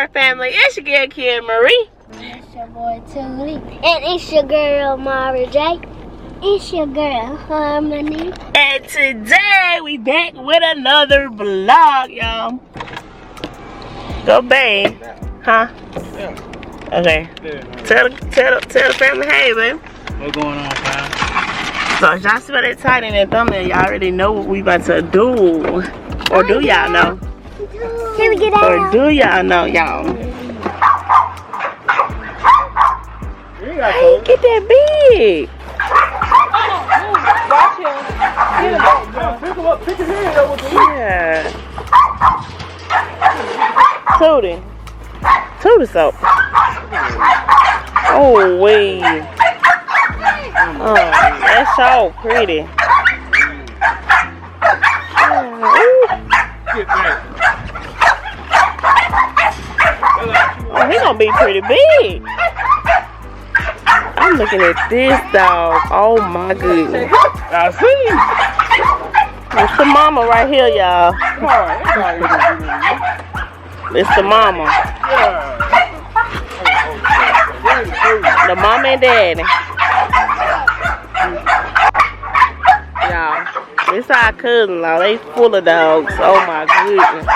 more family. It's your girl, Kid Marie. It's your boy, Tootie. And it's your girl, Mara J. It's your girl, Harmony. And today, we back with another vlog, y'all. Go, babe. Huh? Yeah. Okay. Yeah. Tell the family, hey, babe. What's going on, fam? So, y'all see what that tight in that thumbnail? Y'all already know what we about to do. Or do y'all know? Can we get out? Or do y'all know, y'all? I ain't get that big. Watch him. Get him back, pick him up, pick his head up with the Yeah. Tootie soap. Oh, wait. Oh, that's so pretty. Get back. Oh, he gonna be pretty big. I'm looking at this dog. Oh my goodness. I see. It's the mama right here, y'all. It's the mama. The mama and daddy. Y'all, it's our cousin-in-law. They full of dogs. Oh my goodness.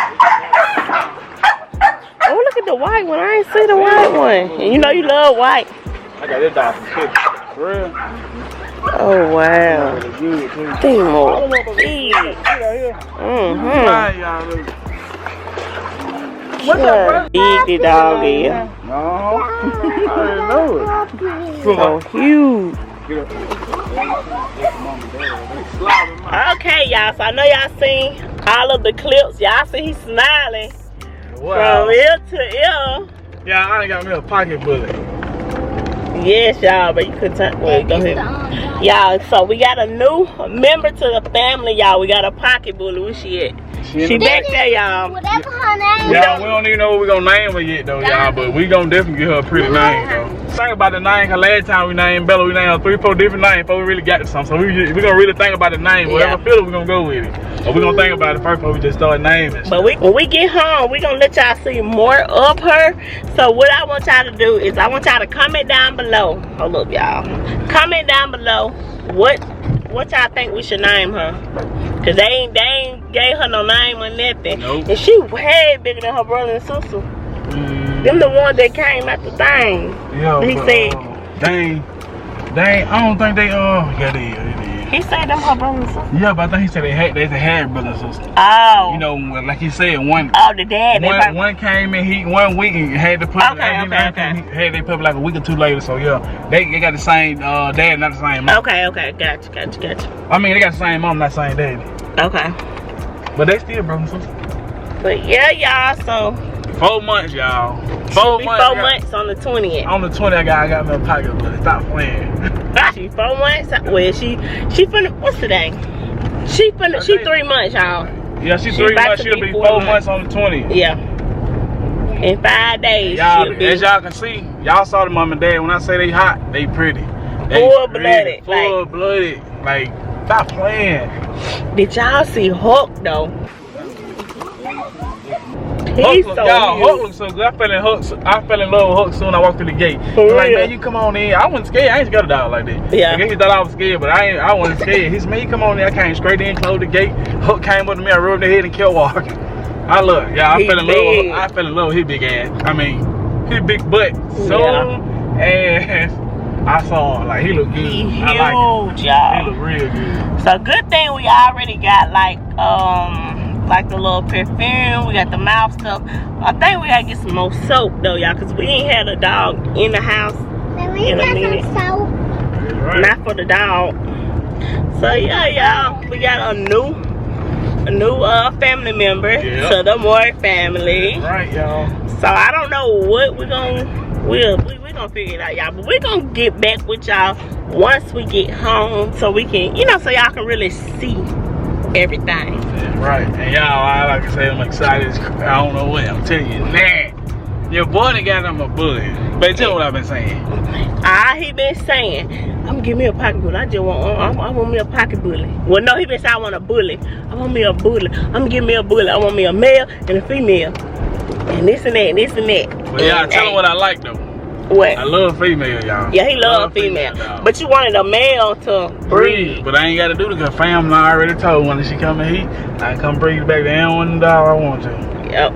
Oh, look at the white one. I ain't see the white one. And you know you love white. I got this dog from Kennel. For real? Oh wow. Think more. What's up, bro? Big the dog is. No. I didn't know it. So huge. Okay, y'all. So I know y'all seen all of the clips. Y'all see he's smiling from ear to ear. Yeah, I ain't got me a pocket bullet. Yes, y'all, but you could turn. Wait, go ahead. Y'all, so we got a new member to the family, y'all. We got a pocket bully. Where she at? She back there, y'all. Whatever her name. Yeah, we don't even know what we're gonna name her yet, though, y'all. But we gonna definitely give her a pretty name, though. Think about the name, cause last time we named Bella, we named her 3-4 different names before we really got to something. So we gonna really think about the name. Whatever feel it, we gonna go with it. But we gonna think about it first before we just start naming. But when we get home, we gonna let y'all see more of her. So what I want y'all to do is I want y'all to comment down below. Hold up, y'all. Comment down below what y'all think we should name her. Cause they ain't gave her no name or nothing. Nope. And she way bigger than her brother and sister. Them the ones that came at the thing. Yeah, he said dang, I don't think they yeah, they is. He said them her brother and sister. Yeah, but I think he said they had brother and sister. Oh. You know, like he said, one. Oh, the dad. One came in 1 week and had the puppy. Okay. Had they puppy like a week or two later. So yeah, they got the same dad, not the same mom. Okay. Gotcha. I mean, they got the same mom, not the same daddy. Okay. But they still brother and sister. But yeah, y'all. So 4 months, y'all. 4 months on the 20th. On the 20th, I got me a pocket bullet. Stop playing. She 4 months. Well, she finna. What's today? She 3 months, y'all. Yeah, she 3 months. She'll be 4 months on the 20th. Yeah. In 5 days. Y'all, as y'all can see, y'all saw the mom and dad. When I say they hot, they pretty. Full-blooded. Full-blooded. Like, stop playing. Did y'all see Hulk though? He's so Hulk looks so good. I fell in love with Hulk soon. I walked through the gate. He's like, man, you come on in. I wasn't scared. I ain't scared of dog like that. Yeah. I guess he thought I was scared, but I wasn't scared. He said, man, you come on in. I came straight in, closed the gate. Hulk came up to me. I rubbed his head and kept walking. I love it. Yeah, I fell in love with his big ass. I mean, his big butt. So ass. I saw him. Like, he looked good. Huge, I like him. y'all. He looked real good. So good thing we already got like the little perfume. We got the mouth stuff. I think we gotta get some more soap though, y'all, cause we ain't had a dog in the house in a minute. Some Right. Not for the dog. So yeah, y'all, we got a new family member to the Moore family. Right, y'all. So I don't know what we're gonna figure it out, y'all. But we're gonna get back with y'all once we get home, so we can, so y'all can really see everything. Right, and y'all, like I said, I'm excited. I don't know what I'm telling you. Nah, your boy done got him a bully. But tell me what I've been saying. He been saying, I'm gonna give me a pocket bully. I want me a pocket bully. Well, no, he been saying I want a bully. I want me a bully. I'm gonna give me a bully. I want me a male and a female. and this and that, and this and that. But yeah, tell them what I like though. What? I love female, y'all. Yeah, he love female. But you wanted a male to breed. But I ain't got to do it because family already told when she come in here, I come breed back. They don't want the dog I want to. Yep.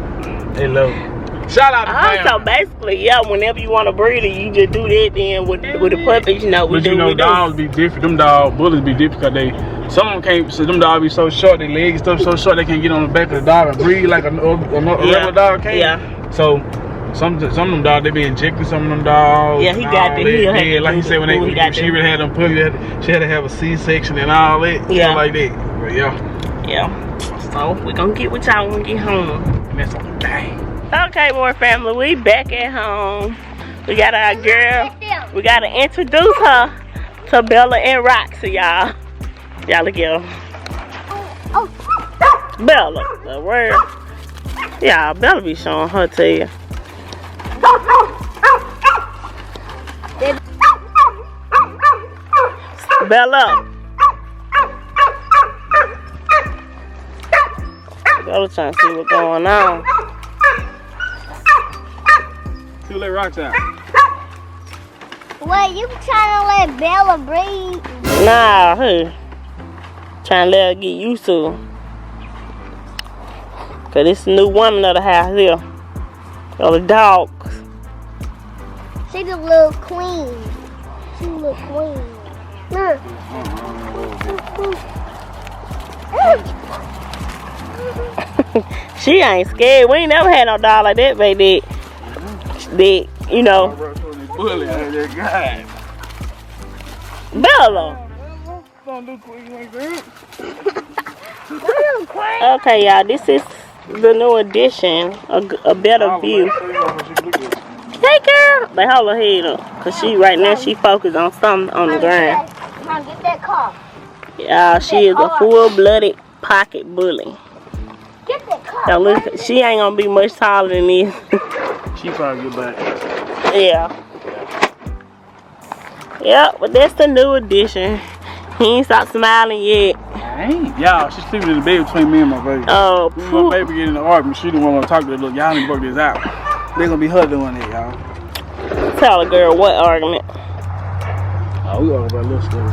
They love it. Shout out to family. So basically, yeah, whenever you want to breed it, you just do that. Then with the puppies, you know, but you know, dogs be different. Them dog bullies be different because some of them can't. So them dogs be so short, their legs stuff so short they can't get on the back of the dog and breathe like a regular dog can. Yeah. So some of them dogs they be injecting some of them dogs. Yeah, he got the heel. Yeah, like he said when she really had them puppies, she had to have a C-section and all that. Yeah. Like that. But yeah. Yeah. So we gonna get with y'all when we get home. And that's on the dang. Okay, more family, we back at home. We got our girl. We gotta introduce her to Bella and Roxy, y'all. Y'all look at her. Bella, the word. Yeah, Bella be showing her to you. Bella. Bella trying to see what's going on. Let rocks out. Wait, you trying to let Bella breathe? Nah, hey. Trying to let her get used to it. Cause this new woman of the house here. All the dogs. She's a little queen. She's a little queen. Look. She ain't scared. We ain't never had no dog like that, baby. That, you know. Bella. Okay, y'all, this is the new addition, a better view. Hey, girl. They hold her head up, cause she right now she focused on something on the ground. Come on, get that car. Yeah, she is a full-blooded pocket bully. Get that car. Now look, she ain't gonna be much taller than this. She probably get back. Yeah. Yeah, but that's the new addition. He ain't stopped smiling yet. I ain't. Y'all, she's sleeping in the bed between me and my baby. Oh, me and my baby get in the argument. She didn't want to talk to her. Look, y'all need to work this out. They gonna be her doing it, y'all. tell a girl what argument. Oh, we arguing about a little story.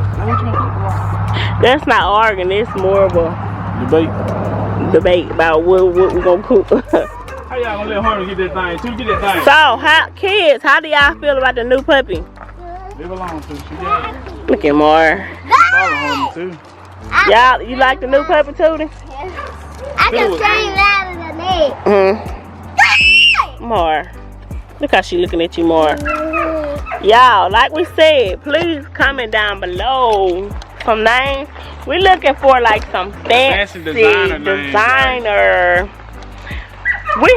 That's not arguing. It's more of a debate about what we're gonna cook. How y'all gonna let Harmony get that thing? Get that thing. So, how do y'all feel about the new puppy? Leave alone, too. She got it. Look at Mar. Follow Harmony, too. Y'all, you like the new puppy, Tootie? I can scream louder than that. Mar. Look how she looking at you, Mar. Y'all, like we said, please comment down below some names. We're looking for like some fancy designer. We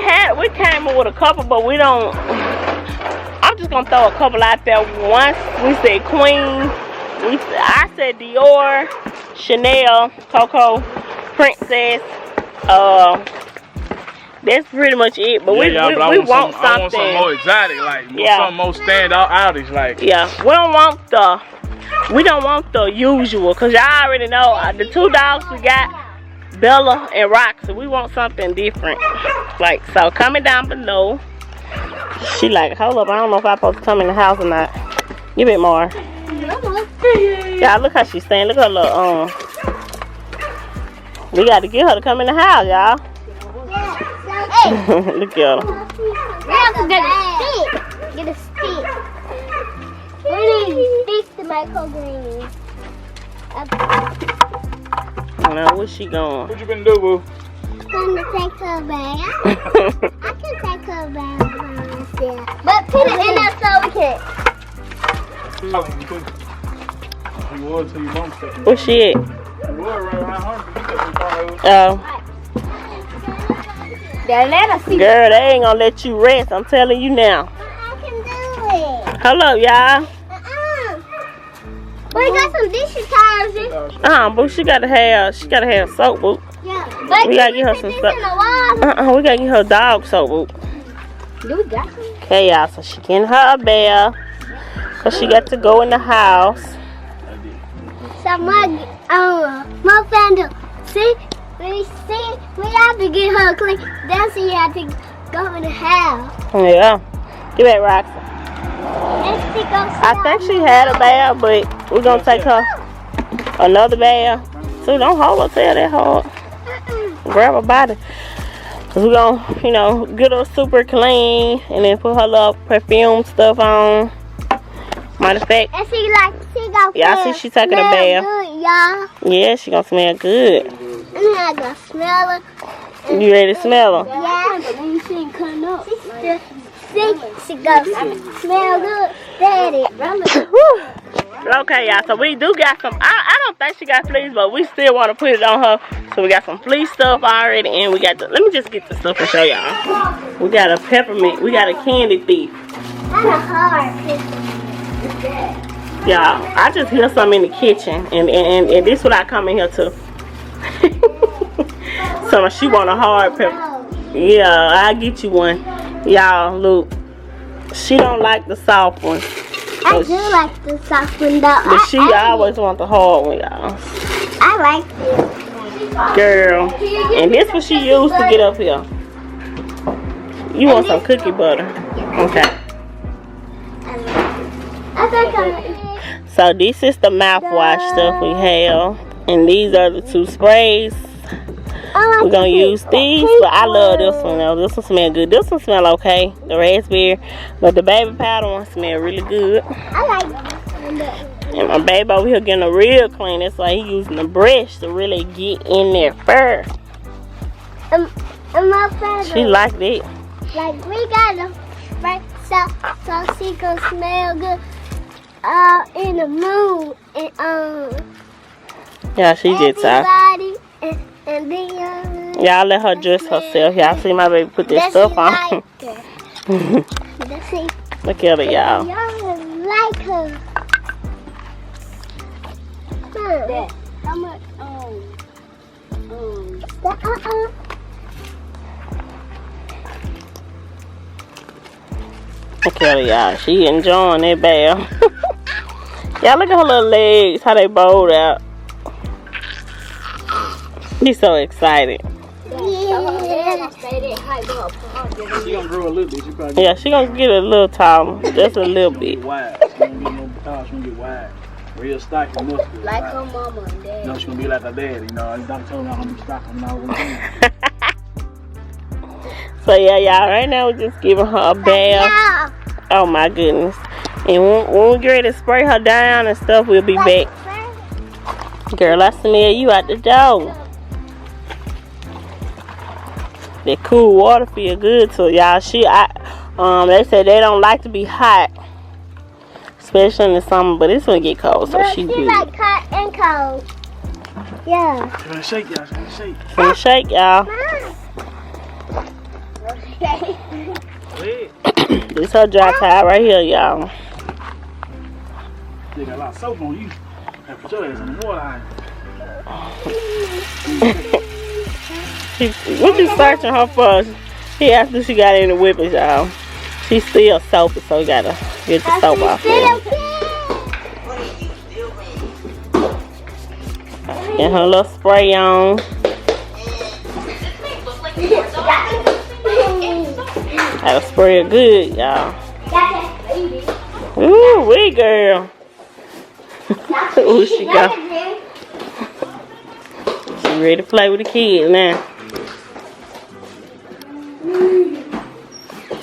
came up with a couple, but we don't. I'm just gonna throw a couple out there. Once we said Queen, I said Dior, Chanel, Coco, Princess. That's pretty much it. But we want something. I want something more exotic, like something more stand outish, like. Yeah, we don't want the usual, cause y'all already know the two dogs we got, Bella and Roxy. We want something different. Like, so comment down below. She like, hold up, I don't know if I'm supposed to come in the house or not. Give it more. Yeah, look how she's staying. Look at her little we got to get her to come in the house, y'all. Look at her. We have to get a stick. Get a stick. We need sticks to make her green. Now, where's she going? What you been do, boo? I'm gonna take her back. I can take her back by myself. But put it in there so we can. You was till you bumped stuff. Where's she at? You was right around her. Oh. Girl, they ain't gonna let you rest. I'm telling you now. I can do it. Hold up, y'all. We got some dishes towels. Boo, she gotta have soap, boo. Yeah, but we gotta get her some soap. We gotta get her dog soap, boo. Do we got some? Okay, y'all. So she getting her a bear, cause she got to go in the house. So my fandom, see, we have to get her clean. Then she have to go in the house. Yeah. Get back, Roxy. And she goes I think she had a bath, but we're gonna take her another bath. So don't hold her tail that hard. Grab her body. Cause we're gonna, you know, get her super clean and then put her little perfume stuff on. Matter of fact, and she gonna y'all see she taking a bath. Good, y'all. Yeah, she gonna smell good. And I gonna smell her. You ready to smell her? Yeah. She ain't cutting up. She gonna smell good. Daddy. Okay, y'all. So we do got some. I don't think she got fleas, but we still want to put it on her. So we got some flea stuff already, and we got the. Let me just get the stuff and show y'all. We got a peppermint. We got a candy thief. That's a hard picture. Y'all, I just hear something in the kitchen, and this is what I come in here to. So she want a hard pepper. Yeah, I'll get you one. Y'all, look. She don't like the soft one. I do like the soft one though. But she always want the hard one, y'all. I like this. Girl. And this what she used to get up here. You want some cookie butter. Okay. So this is the mouthwash stuff we have. And these are the 2 sprays. We're gonna use these, but I love this one though. This one smell good. This one smell okay, the raspberry, but the baby powder one smell really good. I like this one. And my baby over here getting a real clean. That's why he using the brush to really get in their fur. And my father. She like that. Like we got them right, so she gonna smell good. In the mood and Yeah, she just tired. And then Y'all let her dress herself. Y'all see my baby put this stuff on. Look at her, y'all. Y'all like her. Dad, how much? Look at her, y'all. She enjoying that bath. Y'all look at her little legs, how they bowed out. She's so excited. Yeah. She gonna grow a little bit. Yeah, she gonna get a little taller, just a little bit. Wide. She gonna get wide. Real stocky muscular. Like her mama and dad. No, she gonna be like her dad. You know, the doctor told her I'm gonna be stocky. So yeah, y'all. Right now we're just giving her a bath. Oh my goodness. And when we get ready to spray her down and stuff, we'll be back. Girl, I smell you out the door. That cool water feel good to y'all. They said they don't like to be hot, especially in the summer. But it's gonna get cold, so she good. Like hot and cold. Yeah. She's gonna shake y'all. She's gonna shake. Gonna shake y'all. This her dry towel right here, y'all. They got a lot of soap on you. And put your ass in the water. What you searching her for? She after she got in the whippers, y'all. She's still soapy, so we gotta get the soap off here. And her little spray on. Gotta spray it good, y'all. Ooh, wee girl. Ooh, she go. She ready to play with the kids now.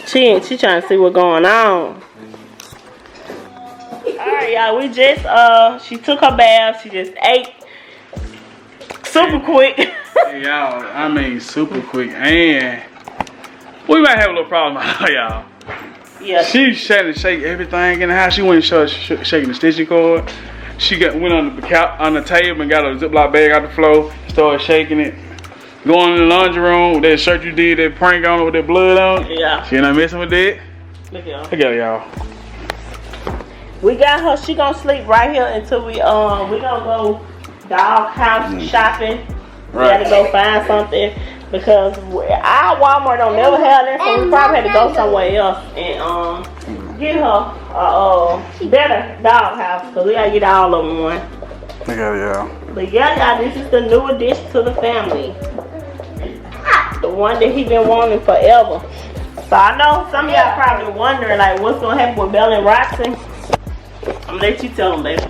She trying to see what's going on. Alright, y'all, we just she took her bath, she just ate super quick. Hey, y'all, I mean super quick, and we might have a little problem, y'all. Yeah. She trying to shake everything in the house. She went and shaking the stitching cord. She went on the table and got a Ziploc bag out the floor, started shaking it. Going in the laundry room with that shirt you did, that prank on it with that blood on it. Yeah. She not messing with that. Look at Look at y'all. We got her. She gonna sleep right here until we gonna go dog house shopping. We gotta go find something because our Walmart don't never have that, so we probably had to go somewhere else and get her a better dog house because we gotta get all of them one. Look at y'all. But yeah, y'all, this is the new addition to the family. The one that he been wanting forever. So I know some of y'all probably wondering like what's gonna happen with Bella and Roxy. I'm gonna let you tell them, baby.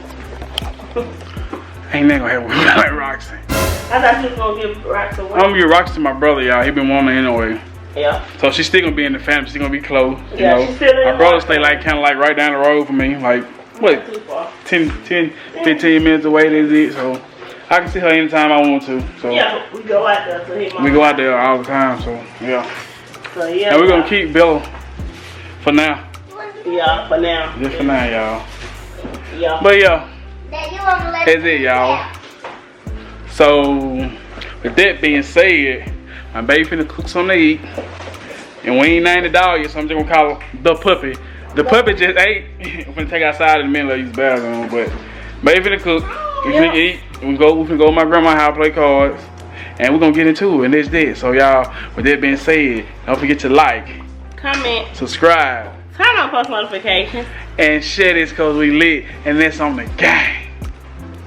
Ain't that gonna happen with Bella and Roxy. I thought you was gonna give Roxy away. I'm gonna give Roxy to my brother, y'all. He been wanting her anyway. Yeah. So she's still gonna be in the family. She's gonna be close. You Yeah, know. she's still in My brother stay like kind of like right down the road from me, like what, 10, 15 minutes away. That's it. So I can see her anytime I want to. So yeah, we go out there. So we go out there all the time. So yeah. So yeah. And we're gonna keep Bella for now. Yeah, for now. Just for now, y'all. Yeah. But yeah, That's that's it, y'all. So with that being said, my baby finna cook something to eat. And we ain't named the dog yet, so I'm just gonna call her the puppy. The puppy just ate. I'm finna take outside in a minute, use the bathroom, but baby finna cook. We finna eat. We finna go to my grandma's house, play cards, and we're gonna get into it. And that's it. So y'all, with that being said, don't forget to like, comment, subscribe, turn on post notifications, and share this cause we lit, and that's on the gang.